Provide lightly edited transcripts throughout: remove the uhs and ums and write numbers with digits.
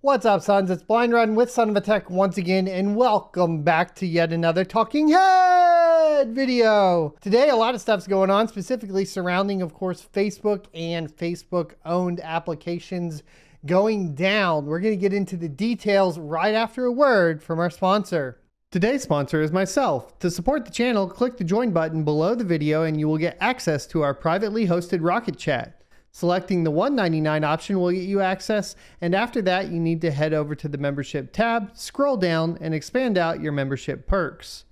What's up, sons? It's Blind Run with Son of a Tech once again, and welcome back to yet another Talking Head video. Today, a lot of stuff's going on, specifically surrounding, of course, Facebook and Facebook-owned applications going down. We're going to get into the details right after a word from our sponsor. Today's sponsor is myself. To support the channel, click the join button below the video and you will get access to our privately hosted Rocket Chat. Selecting the $1.99 option will get you access, and after that you need to head over to the membership tab, scroll down, and expand out your membership perks.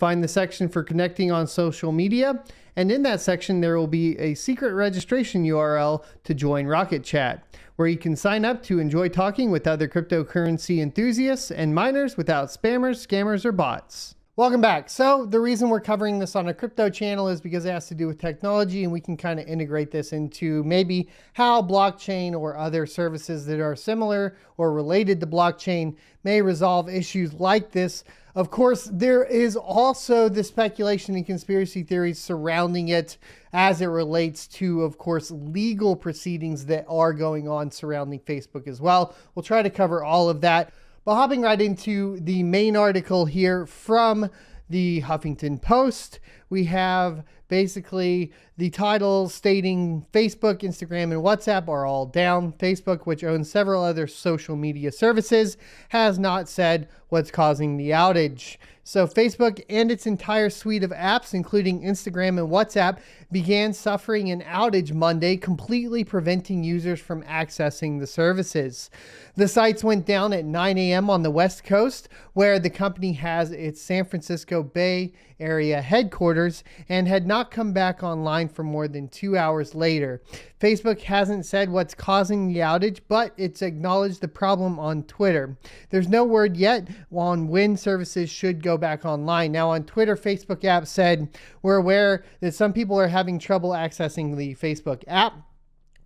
Find the section for connecting on social media, and in that section there will be a secret registration URL to join Rocket Chat, where you can sign up to enjoy talking with other cryptocurrency enthusiasts and miners without spammers, scammers, or bots. Welcome back. So the reason we're covering this on a crypto channel is because it has to do with technology, and we can kind of integrate this into maybe how blockchain or other services that are similar or related to blockchain may resolve issues like this. Of course, there is also the speculation and conspiracy theories surrounding it as it relates to, of course, legal proceedings that are going on surrounding Facebook as well. We'll try to cover all of that. But hopping right into the main article here from the Huffington Post, we have basically the title stating Facebook, Instagram, and WhatsApp are all down. Facebook, which owns several other social media services, has not said what's causing the outage. So Facebook and its entire suite of apps, including Instagram and WhatsApp, began suffering an outage Monday, completely preventing users from accessing the services. The sites went down at 9 a.m. on the West Coast, where the company has its San Francisco Bay Area headquarters, and had not come back online for more than 2 hours later. Facebook hasn't said what's causing the outage, but it's acknowledged the problem on Twitter. There's no word yet on when services should go back online. Now on Twitter, Facebook app said, "We're aware that some people are having trouble accessing the Facebook app.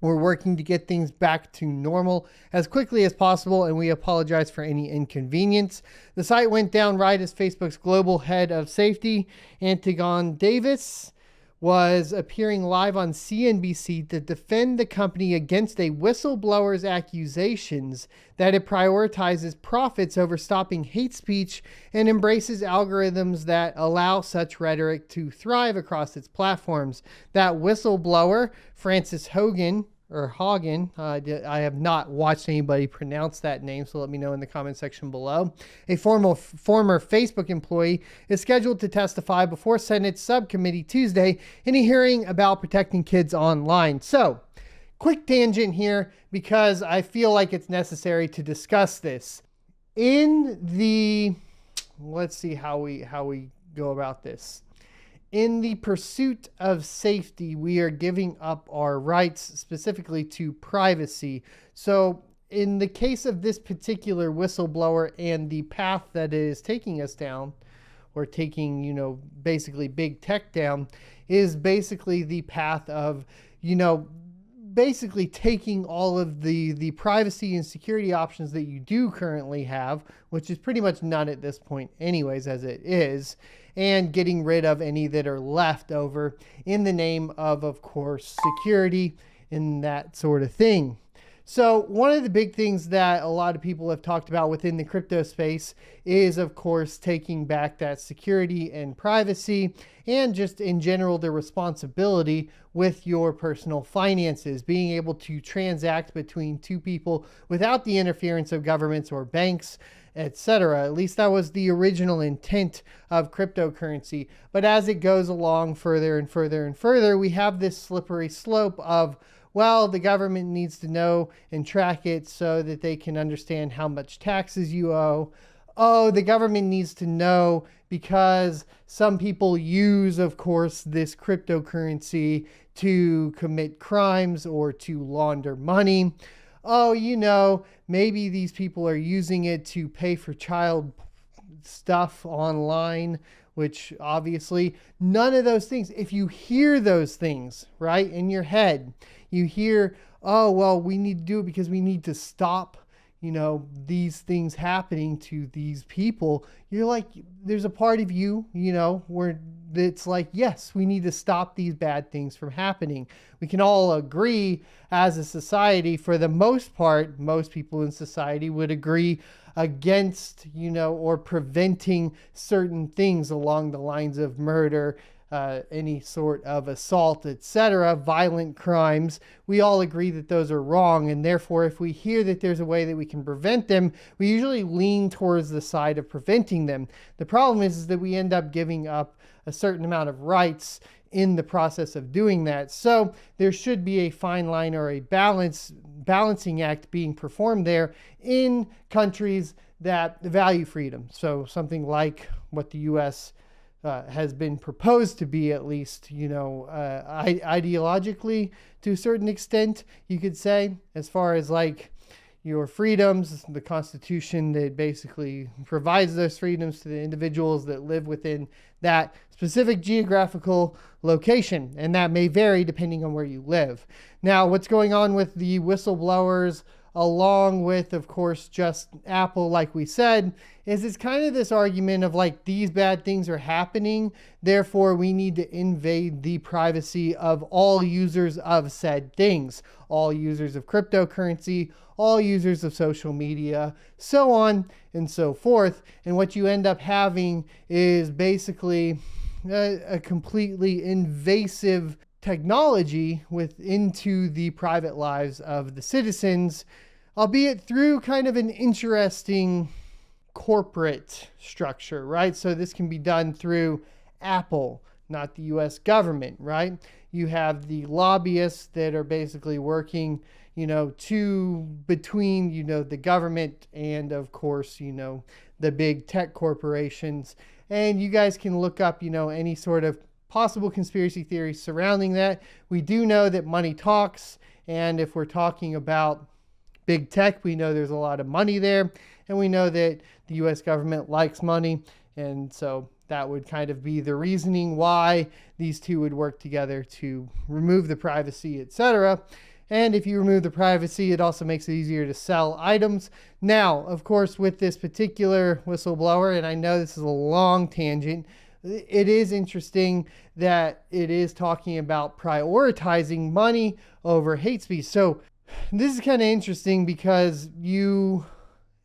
We're working to get things back to normal as quickly as possible, and we apologize for any inconvenience." The site went down right as Facebook's global head of safety, Antigone Davis, was appearing live on CNBC to defend the company against a whistleblower's accusations that it prioritizes profits over stopping hate speech and embraces algorithms that allow such rhetoric to thrive across its platforms. That whistleblower, Frances Hogan, I have not watched anybody pronounce that name, so let me know in the comment section below. A former Facebook employee is scheduled to testify before Senate subcommittee Tuesday in a hearing about protecting kids online. So, quick tangent here because I feel like it's necessary to discuss this. Let's see how we go about this. In the pursuit of safety, we are giving up our rights, specifically to privacy. So in the case of this particular whistleblower and the path that it is taking us down, or taking, basically big tech down, is basically the path of, basically taking all of the privacy and security options that you do currently have, which is pretty much none at this point anyways as it is, and getting rid of any that are left over in the name of course, security and that sort of thing. So one of the big things that a lot of people have talked about within the crypto space is, of course, taking back that security and privacy, and just in general, the responsibility with your personal finances, being able to transact between two people without the interference of governments or banks, etc. At least that was the original intent of cryptocurrency. But as it goes along further and further and further, we have this slippery slope of, well, the government needs to know and track it so that they can understand how much taxes you owe. Oh, the government needs to know because some people use, of course, this cryptocurrency to commit crimes or to launder money. Oh, maybe these people are using it to pay for child stuff online, which obviously none of those things, if you hear those things, right, in your head, you hear, oh, well, we need to do it because we need to stop, these things happening to these people, you're like, there's a part of you, where it's like, yes, we need to stop these bad things from happening. We can all agree as a society, for the most part, most people in society would agree against, or preventing certain things along the lines of murder, any sort of assault, etc., violent crimes. We all agree that those are wrong, and therefore if we hear that there's a way that we can prevent them, we usually lean towards the side of preventing them. The problem is that we end up giving up a certain amount of rights in the process of doing that. So there should be a fine line or a balancing act being performed there in countries that value freedom. So something like what the U.S. Has been proposed to be, at least, ideologically, to a certain extent, you could say, as far as like your freedoms, the Constitution that basically provides those freedoms to the individuals that live within that specific geographical location. And that may vary depending on where you live. Now, what's going on with the whistleblowers, along with, of course, just Apple, like we said, is it's kind of this argument of like, these bad things are happening, therefore we need to invade the privacy of all users of said things, all users of cryptocurrency, all users of social media, so on and so forth. And what you end up having is basically a completely invasive technology into the private lives of the citizens, albeit through kind of an interesting corporate structure, right? So this can be done through Apple, not the US government, right? You have the lobbyists that are basically working, between, the government and, of course, the big tech corporations. And you guys can look up, any sort of possible conspiracy theories surrounding that. We do know that money talks, and if we're talking about big tech, we know there's a lot of money there, and we know that the US government likes money, and so that would kind of be the reasoning why these two would work together to remove the privacy, etc. And if you remove the privacy, it also makes it easier to sell items. Now, of course, with this particular whistleblower, and I know this is a long tangent, it is interesting that it is talking about prioritizing money over hate speech. So this is kind of interesting because you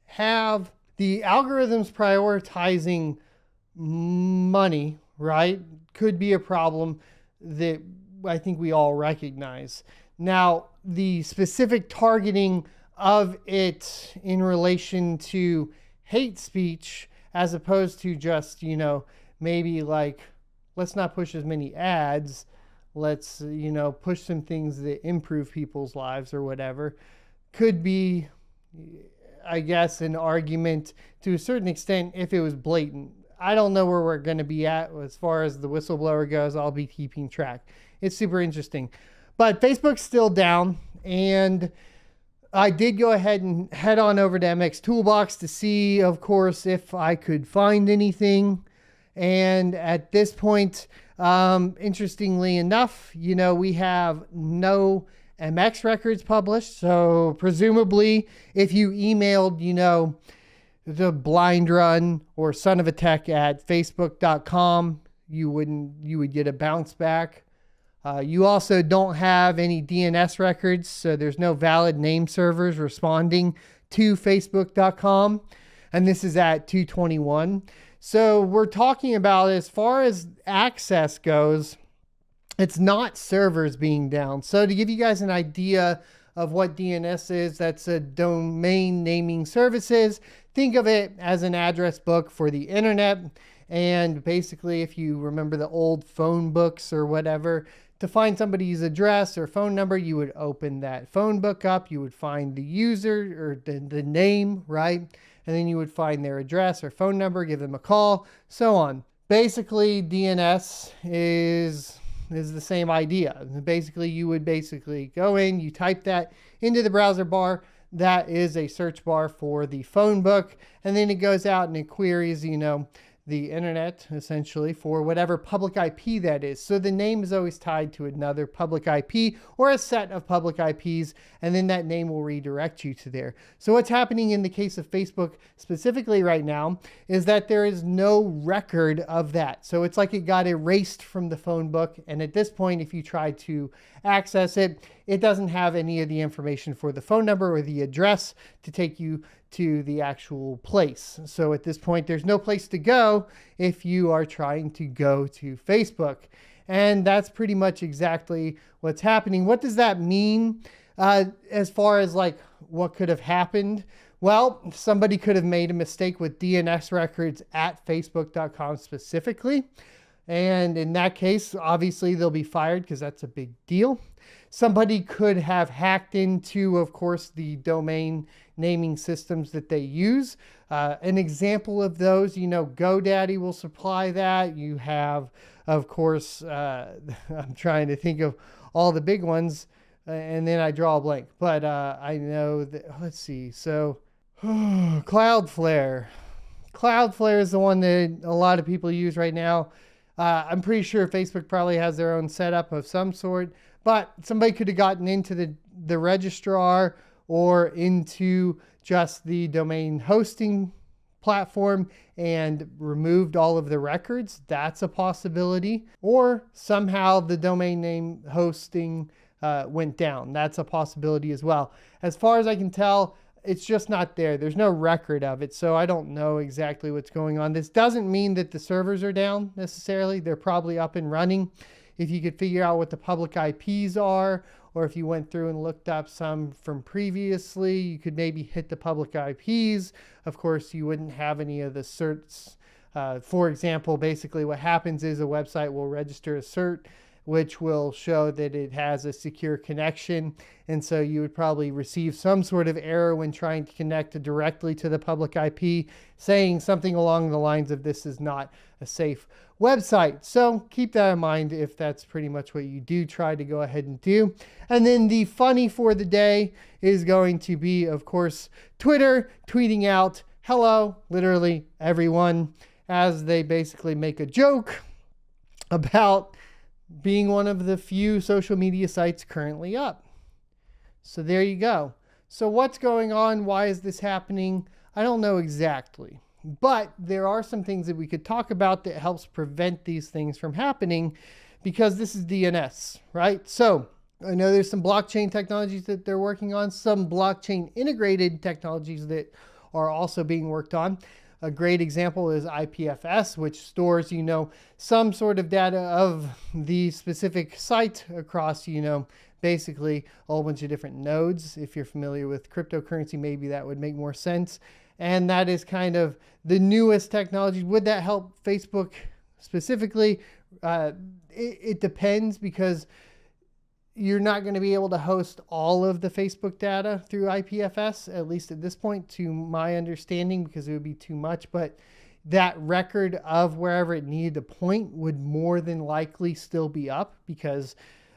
have the algorithms prioritizing money, right? Could be a problem that I think we all recognize. Now, the specific targeting of it in relation to hate speech, as opposed to just, maybe like, let's not push as many ads. Let's, push some things that improve people's lives or whatever, could be, I guess, an argument to a certain extent if it was blatant. I don't know where we're going to be at as far as the whistleblower goes. I'll be keeping track. It's super interesting. But Facebook's still down, and I did go ahead and head on over to MX Toolbox to see, of course, if I could find anything. And at this point, interestingly enough, we have no MX records published. So presumably, if you emailed, the blind run or son of a tech at facebook.com, you would get a bounce back. You also don't have any DNS records, so there's no valid name servers responding to facebook.com. And this is at 2:21. So we're talking about, as far as access goes, it's not servers being down. So to give you guys an idea of what DNS is, that's a domain naming services. Think of it as an address book for the internet. And basically, if you remember the old phone books or whatever, to find somebody's address or phone number, you would open that phone book up. You would find the user or the name, right? And then you would find their address or phone number, give them a call, so on. Basically, DNS is the same idea. Basically, you would go in, you type that into the browser bar. That is a search bar for the phone book. And then it goes out and it queries, the internet, essentially, for whatever public IP that is. So the name is always tied to another public IP or a set of public IPs, and then that name will redirect you to there. So what's happening in the case of Facebook specifically right now is that there is no record of that. So it's like it got erased from the phone book, and at this point, if you try to access it, it doesn't have any of the information for the phone number or the address to take you to the actual place. So at this point, there's no place to go if you are trying to go to Facebook. And that's pretty much exactly what's happening. What does that mean as far as like what could have happened? Well, somebody could have made a mistake with DNS records at facebook.com specifically. And in that case, obviously they'll be fired because that's a big deal. Somebody could have hacked into, of course, the domain naming systems that they use. An example of those, GoDaddy will supply that. You have, of course, I'm trying to think of all the big ones, and then I draw a blank. But I know that, let's see. So Cloudflare. Cloudflare is the one that a lot of people use right now. I'm pretty sure Facebook probably has their own setup of some sort, but somebody could have gotten into the registrar or into just the domain hosting platform and removed all of the records. That's a possibility. Or somehow the domain name hosting went down. That's a possibility as well. As far as I can tell, it's just not there. There's no record of it, so I don't know exactly what's going on. This doesn't mean that the servers are down necessarily. They're probably up and running. If you could figure out what the public IPs are, or if you went through and looked up some from previously, you could maybe hit the public IPs. Of course, you wouldn't have any of the certs. For example, basically what happens is a website will register a cert, which will show that it has a secure connection. And so you would probably receive some sort of error when trying to connect directly to the public IP, saying something along the lines of this is not a safe website. So keep that in mind if that's pretty much what you do try to go ahead and do. And then the funny for the day is going to be, of course, Twitter tweeting out, hello, literally everyone, as they basically make a joke about being one of the few social media sites currently up. So there you go. So what's going on? Why is this happening? I don't know exactly, but there are some things that we could talk about that helps prevent these things from happening, because this is DNS, right? So I know there's some blockchain technologies that they're working on, some blockchain integrated technologies that are also being worked on. A great example is IPFS, which stores, some sort of data of the specific site across, basically a whole bunch of different nodes. If you're familiar with cryptocurrency, maybe that would make more sense. And that is kind of the newest technology. Would that help Facebook specifically? It depends, because you're not going to be able to host all of the Facebook data through IPFS, at least at this point, to my understanding, because it would be too much. But that record of wherever it needed to point would more than likely still be up, because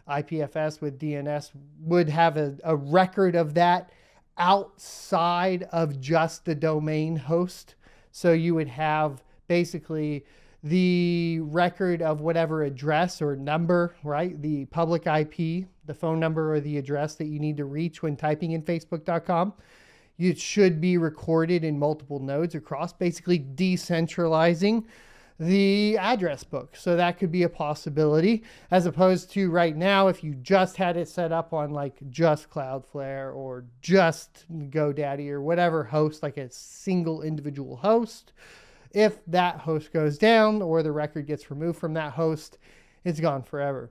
IPFS with DNS would have a record of that outside of just the domain host. So you would have basically the record of whatever address or number, right? The public IP, the phone number or the address that you need to reach when typing in facebook.com. It should be recorded in multiple nodes across, basically decentralizing the address book. So that could be a possibility, as opposed to right now, if you just had it set up on like just Cloudflare or just GoDaddy or whatever host, like a single individual host. If that host goes down or the record gets removed from that host, it's gone forever.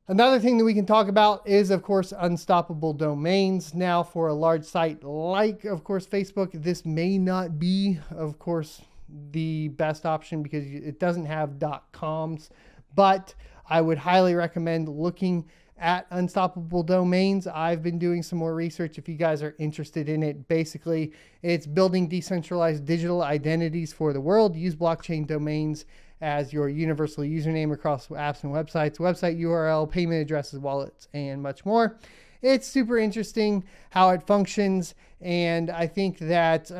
Another thing that we can talk about is, of course, unstoppable domains. Now, for a large site like, of course, Facebook, this may not be, of course, the best option because it doesn't have .coms, but I would highly recommend looking at unstoppable domains. I've been doing some more research if you guys are interested in it. Basically, it's building decentralized digital identities for the world. Use blockchain domains as your universal username across apps and websites, website URL, payment addresses, wallets, and much more. It's super interesting how it functions, and I think that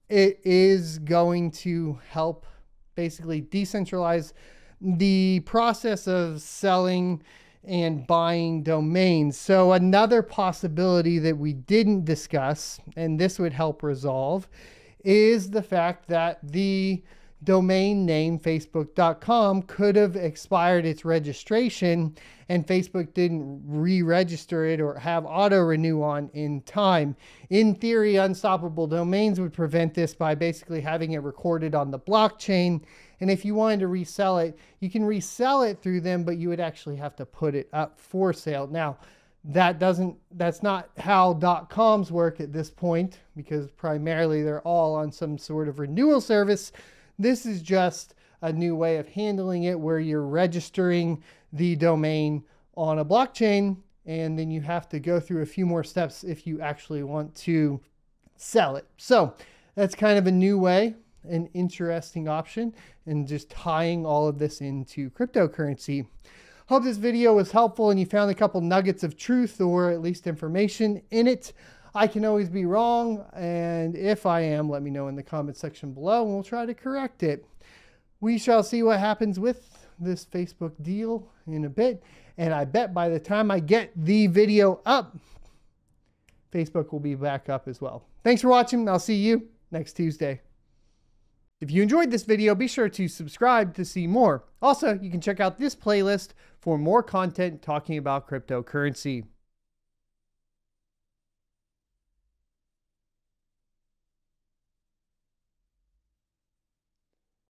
it is going to help basically decentralize the process of selling and buying domains. So another possibility that we didn't discuss, and this would help resolve, is the fact that the domain name facebook.com could have expired its registration and Facebook didn't re-register it or have auto renew on in time. In theory, Unstoppable Domains would prevent this by basically having it recorded on the blockchain. And if you wanted to resell it, you can resell it through them, but you would actually have to put it up for sale. Now, that's not how .coms work at this point, because primarily they're all on some sort of renewal service. This is just a new way of handling it where you're registering the domain on a blockchain, and then you have to go through a few more steps if you actually want to sell it. So that's kind of a new way, an interesting option, and just tying all of this into cryptocurrency. Hope this video was helpful and you found a couple nuggets of truth or at least information in it. I can always be wrong, and if I am, let me know in the comment section below and we'll try to correct it. We shall see what happens with this Facebook deal in a bit, and I bet by the time I get the video up, Facebook will be back up as well. Thanks for watching. I'll see you next Tuesday. If you enjoyed this video, be sure to subscribe to see more. Also, you can check out this playlist for more content talking about cryptocurrency.